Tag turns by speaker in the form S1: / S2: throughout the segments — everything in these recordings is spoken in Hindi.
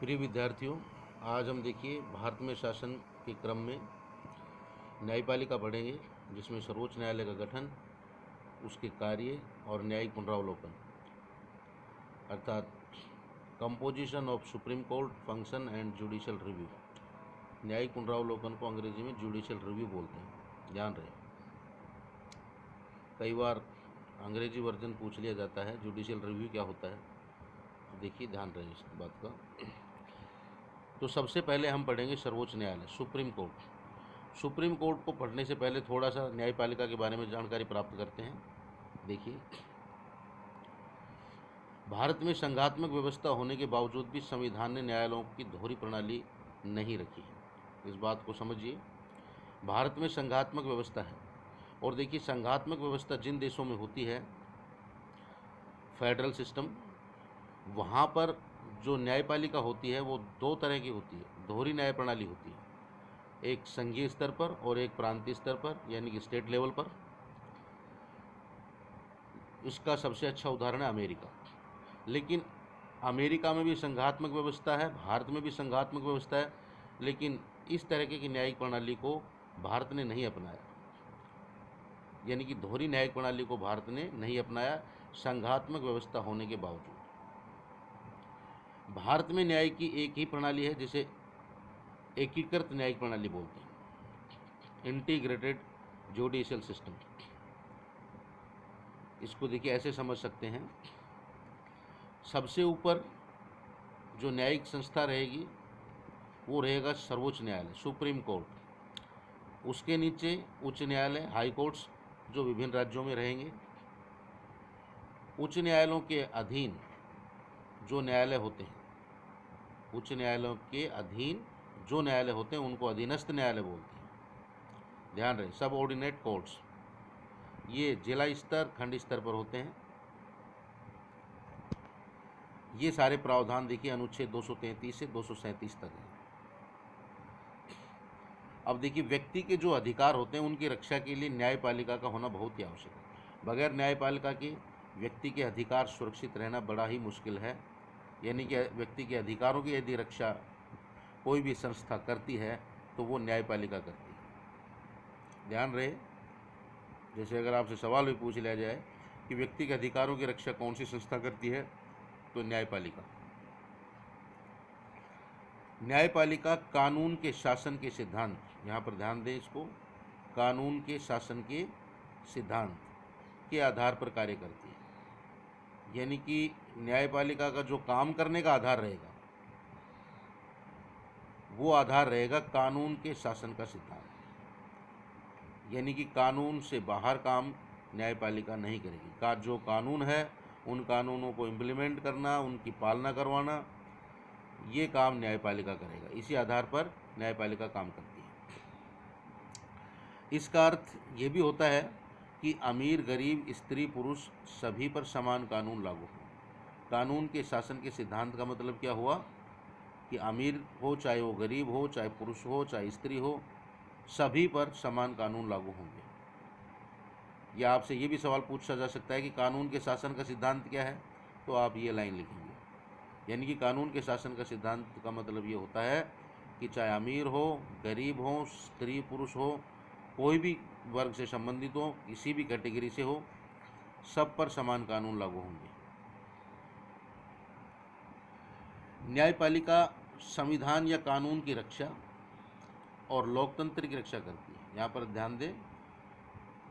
S1: प्रिय विद्यार्थियों, आज हम देखिए भारत में शासन के क्रम में न्यायपालिका पढ़ेंगे, जिसमें सर्वोच्च न्यायालय का गठन, उसके कार्य और न्यायिक पुनरावलोकन अर्थात composition of supreme court, function and judicial review. न्यायिक पुनरावलोकन को अंग्रेजी में जुडिशियल रिव्यू बोलते हैं, ध्यान रहे। कई बार अंग्रेजी वर्जन पूछ लिया जाता है जुडिशियल रिव्यू क्या होता है, तो देखिए ध्यान रहे इस बात का। तो सबसे पहले हम पढ़ेंगे सर्वोच्च न्यायालय, सुप्रीम कोर्ट। सुप्रीम कोर्ट को पढ़ने से पहले थोड़ा सा न्यायपालिका के बारे में जानकारी प्राप्त करते हैं। देखिए, भारत में संघात्मक व्यवस्था होने के बावजूद भी संविधान ने न्यायालयों की दोहरी प्रणाली नहीं रखी है। इस बात को समझिए, भारत में संघात्मक व्यवस्था है। और देखिए, संघात्मक व्यवस्था जिन देशों में होती है, फेडरल सिस्टम, वहाँ पर जो न्यायपालिका होती है वो दो तरह की होती है, दोहरी न्याय प्रणाली होती है। एक संघीय स्तर पर और एक प्रांतीय स्तर पर, यानी कि स्टेट लेवल पर। इसका सबसे अच्छा उदाहरण है अमेरिका। लेकिन अमेरिका में भी संघात्मक व्यवस्था है, भारत में भी संघात्मक व्यवस्था है, लेकिन इस तरीके की न्यायिक प्रणाली को भारत ने नहीं अपनाया, यानी कि दोहरी न्यायिक प्रणाली को भारत ने नहीं अपनाया, संघात्मक व्यवस्था होने के बावजूद। भारत में न्याय की एक ही प्रणाली है, जिसे एकीकृत न्यायिक प्रणाली बोलते हैं, इंटीग्रेटेड जुडिशियल सिस्टम। इसको देखिए ऐसे समझ सकते हैं, सबसे ऊपर जो न्यायिक संस्था रहेगी वो रहेगा सर्वोच्च न्यायालय, सुप्रीम कोर्ट। उसके नीचे उच्च न्यायालय, हाई कोर्ट्स, जो विभिन्न राज्यों में रहेंगे। उच्च न्यायालयों के अधीन जो न्यायालय होते हैं, उच्च न्यायालयों के अधीन जो न्यायालय होते हैं उनको अधीनस्थ न्यायालय बोलते हैं। ध्यान रहे, सब ऑर्डिनेट कोर्ट्स, ये जिला स्तर, खंड स्तर पर होते हैं। ये सारे प्रावधान देखिए अनुच्छेद 233 से 237 तक है। अब देखिए, व्यक्ति के जो अधिकार होते हैं उनकी रक्षा के लिए न्यायपालिका का होना बहुत ही आवश्यक है। बगैर न्यायपालिका के व्यक्ति के अधिकार सुरक्षित रहना बड़ा ही मुश्किल है। यानी कि व्यक्ति के अधिकारों की यदि रक्षा कोई भी संस्था करती है तो वो न्यायपालिका करती है। ध्यान रहे, जैसे अगर आपसे सवाल भी पूछ लिया जाए कि व्यक्ति के अधिकारों की रक्षा कौन सी संस्था करती है, तो न्यायपालिका। न्यायपालिका कानून के शासन के सिद्धांत, यहाँ पर ध्यान दें इसको, कानून के शासन के सिद्धांत के आधार पर कार्य करती है। यानी कि न्यायपालिका का जो काम करने का आधार रहेगा वो आधार रहेगा कानून के शासन का सिद्धांत। यानी कि कानून से बाहर काम न्यायपालिका नहीं करेगी। का जो कानून है उन कानूनों को इम्प्लीमेंट करना, उनकी पालना करवाना, ये काम न्यायपालिका करेगा। इसी आधार पर न्यायपालिका काम करती है। इसका अर्थ ये भी होता है कि अमीर, गरीब, स्त्री, पुरुष सभी पर समान कानून लागू हो। कानून के शासन के सिद्धांत का मतलब क्या हुआ कि अमीर हो, चाहे वो गरीब हो, चाहे पुरुष हो, चाहे स्त्री हो, सभी पर समान कानून लागू होंगे। या आपसे ये भी सवाल पूछा जा सकता है कि कानून के शासन का सिद्धांत क्या है, तो आप ये लाइन लिखेंगे। यानी कि कानून के शासन का सिद्धांत का मतलब ये होता है कि चाहे अमीर हो, गरीब हो, स्त्री पुरुष हो, कोई भी वर्ग से संबंधित हो, किसी भी कैटेगरी से हो, सब पर समान कानून लागू होंगे। न्यायपालिका संविधान या कानून की रक्षा और लोकतंत्र की रक्षा करती है। यहाँ पर ध्यान दें,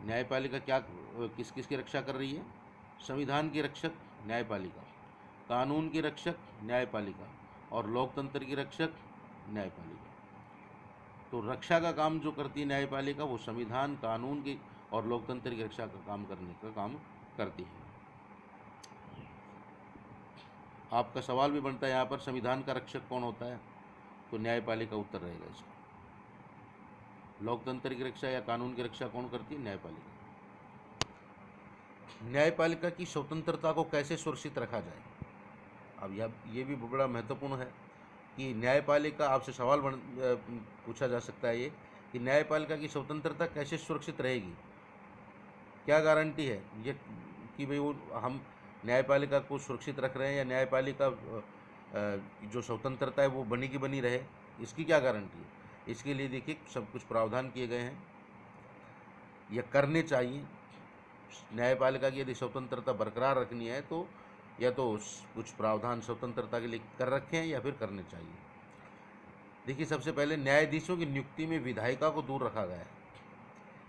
S1: न्यायपालिका क्या किस किस की रक्षा कर रही है? संविधान की रक्षक न्यायपालिका, कानून की रक्षक न्यायपालिका और लोकतंत्र की रक्षक न्यायपालिका। तो रक्षा का काम जो करती है न्यायपालिका, वो संविधान, कानून की और लोकतंत्र की रक्षा का काम करने का काम करती है। आपका सवाल भी बनता है यहाँ पर, संविधान का रक्षक कौन होता है? तो न्यायपालिका उत्तर रहेगा इसका। लोकतंत्र की रक्षा या कानून की रक्षा कौन करती है? न्यायपालिका। न्यायपालिका की स्वतंत्रता को कैसे सुरक्षित रखा जाए? अब ये भी बड़ा महत्वपूर्ण है कि न्यायपालिका, आपसे सवाल पूछा जा सकता है ये कि न्यायपालिका की स्वतंत्रता कैसे सुरक्षित रहेगी? क्या गारंटी है ये कि भाई वो हम न्यायपालिका को सुरक्षित रख रहे हैं या न्यायपालिका जो स्वतंत्रता है वो बनी की बनी रहे, इसकी क्या गारंटी है? इसके लिए देखिए सब कुछ प्रावधान किए गए हैं, यह करने चाहिए। न्यायपालिका की यदि स्वतंत्रता बरकरार रखनी है तो या तो कुछ प्रावधान स्वतंत्रता के लिए कर रखे हैं या फिर करने चाहिए। देखिए सबसे पहले न्यायाधीशों की नियुक्ति में विधायिका को दूर रखा गया है।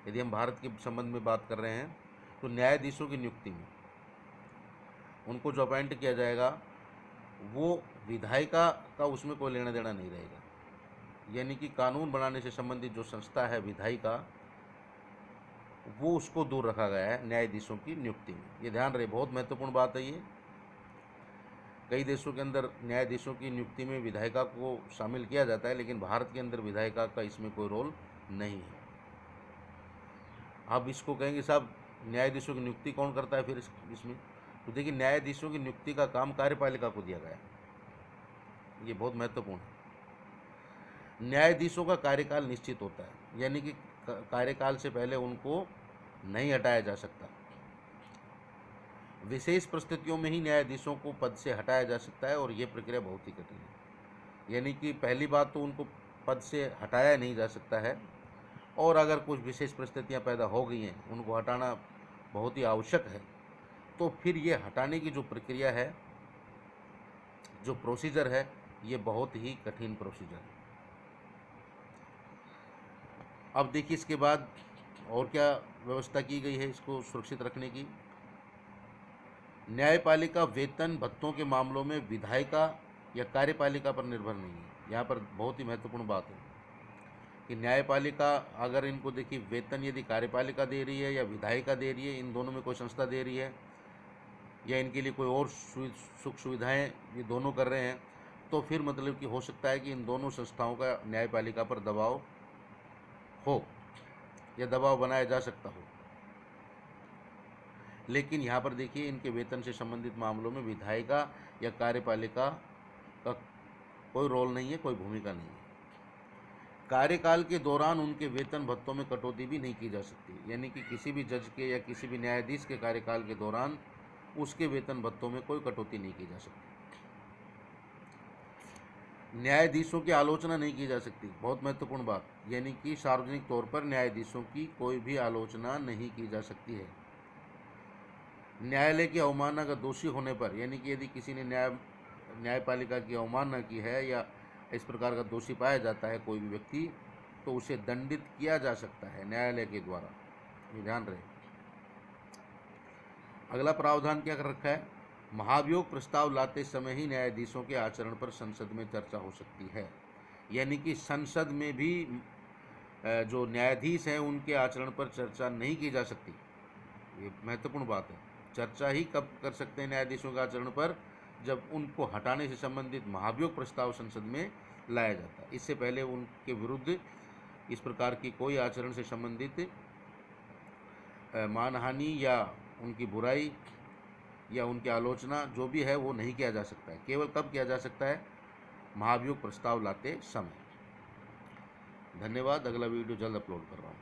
S1: यदि हम भारत के संबंध में बात कर रहे हैं तो न्यायाधीशों की नियुक्ति में उनको जो अपॉइंट किया जाएगा वो विधायिका का उसमें कोई लेना देना नहीं रहेगा। यानी कि कानून बनाने से संबंधित जो संस्था है विधायिका, वो उसको दूर रखा गया है न्यायाधीशों की नियुक्ति में। ये ध्यान रहे, बहुत महत्वपूर्ण बात है ये। कई देशों के अंदर न्यायाधीशों की नियुक्ति में विधायिका को शामिल किया जाता है, लेकिन भारत के अंदर विधायिका का इसमें कोई रोल नहीं है। आप इसको कहेंगे साहब न्यायाधीशों की नियुक्ति कौन करता है फिर इसमें? तो देखिए न्यायाधीशों की नियुक्ति का काम कार्यपालिका को दिया गया है। ये बहुत महत्वपूर्ण है। न्यायाधीशों का कार्यकाल निश्चित होता है, यानी कि कार्यकाल से पहले उनको नहीं हटाया जा सकता। विशेष परिस्थितियों में ही न्यायाधीशों को पद से हटाया जा सकता है और ये प्रक्रिया बहुत ही कठिन है। यानी कि पहली बात तो उनको पद से हटाया नहीं जा सकता है, और अगर कुछ विशेष परिस्थितियां पैदा हो गई हैं, उनको हटाना बहुत ही आवश्यक है, तो फिर ये हटाने की जो प्रक्रिया है, जो प्रोसीजर है, ये बहुत ही कठिन प्रोसीजर है। अब देखिए इसके बाद और क्या व्यवस्था की गई है इसको सुरक्षित रखने की। न्यायपालिका वेतन भत्तों के मामलों में विधायिका या कार्यपालिका पर निर्भर नहीं है। यहाँ पर बहुत ही महत्वपूर्ण बात है कि न्यायपालिका अगर इनको देखिए वेतन यदि कार्यपालिका दे रही है या विधायिका दे रही है, इन दोनों में कोई संस्था दे रही है या इनके लिए कोई और सुख सुविधाएं ये दोनों कर रहे हैं, तो फिर मतलब कि हो सकता है कि इन दोनों संस्थाओं का न्यायपालिका पर दबाव हो या दबाव बनाया जा सकता हो। लेकिन यहाँ पर देखिए इनके वेतन से संबंधित मामलों में विधायिका या कार्यपालिका का कोई रोल नहीं है, कोई भूमिका नहीं है। कार्यकाल के दौरान उनके वेतन भत्तों में कटौती भी नहीं की जा सकती, यानी कि किसी भी जज के या किसी भी न्यायाधीश के कार्यकाल के दौरान उसके वेतन भत्तों में कोई कटौती नहीं की जा सकती। न्यायाधीशों की आलोचना नहीं की जा सकती, बहुत महत्वपूर्ण बात, यानी कि सार्वजनिक तौर पर न्यायाधीशों की कोई भी आलोचना नहीं की जा सकती है। न्यायालय की अवमानना का दोषी होने पर, यानी कि यदि किसी ने न्यायपालिका की अवमानना की है या इस प्रकार का दोषी पाया जाता है कोई भी व्यक्ति, तो उसे दंडित किया जा सकता है न्यायालय के द्वारा, ये ध्यान रहे। अगला प्रावधान क्या कर रखा है? महाभियोग प्रस्ताव लाते समय ही न्यायाधीशों के आचरण पर संसद में चर्चा हो सकती है। यानी कि संसद में भी जो न्यायाधीश हैं उनके आचरण पर चर्चा नहीं की जा सकती। ये महत्वपूर्ण बात है। चर्चा ही कब कर सकते हैं न्यायाधीशों के आचरण पर? जब उनको हटाने से संबंधित महाभियोग प्रस्ताव संसद में लाया जाता है। इससे पहले उनके विरुद्ध इस प्रकार की कोई आचरण से संबंधित मानहानि या उनकी बुराई या उनकी आलोचना जो भी है वो नहीं किया जा सकता है। केवल कब किया जा सकता है? महाभियोग प्रस्ताव लाते समय। धन्यवाद। अगला वीडियो जल्द अपलोड कर रहा हूँ।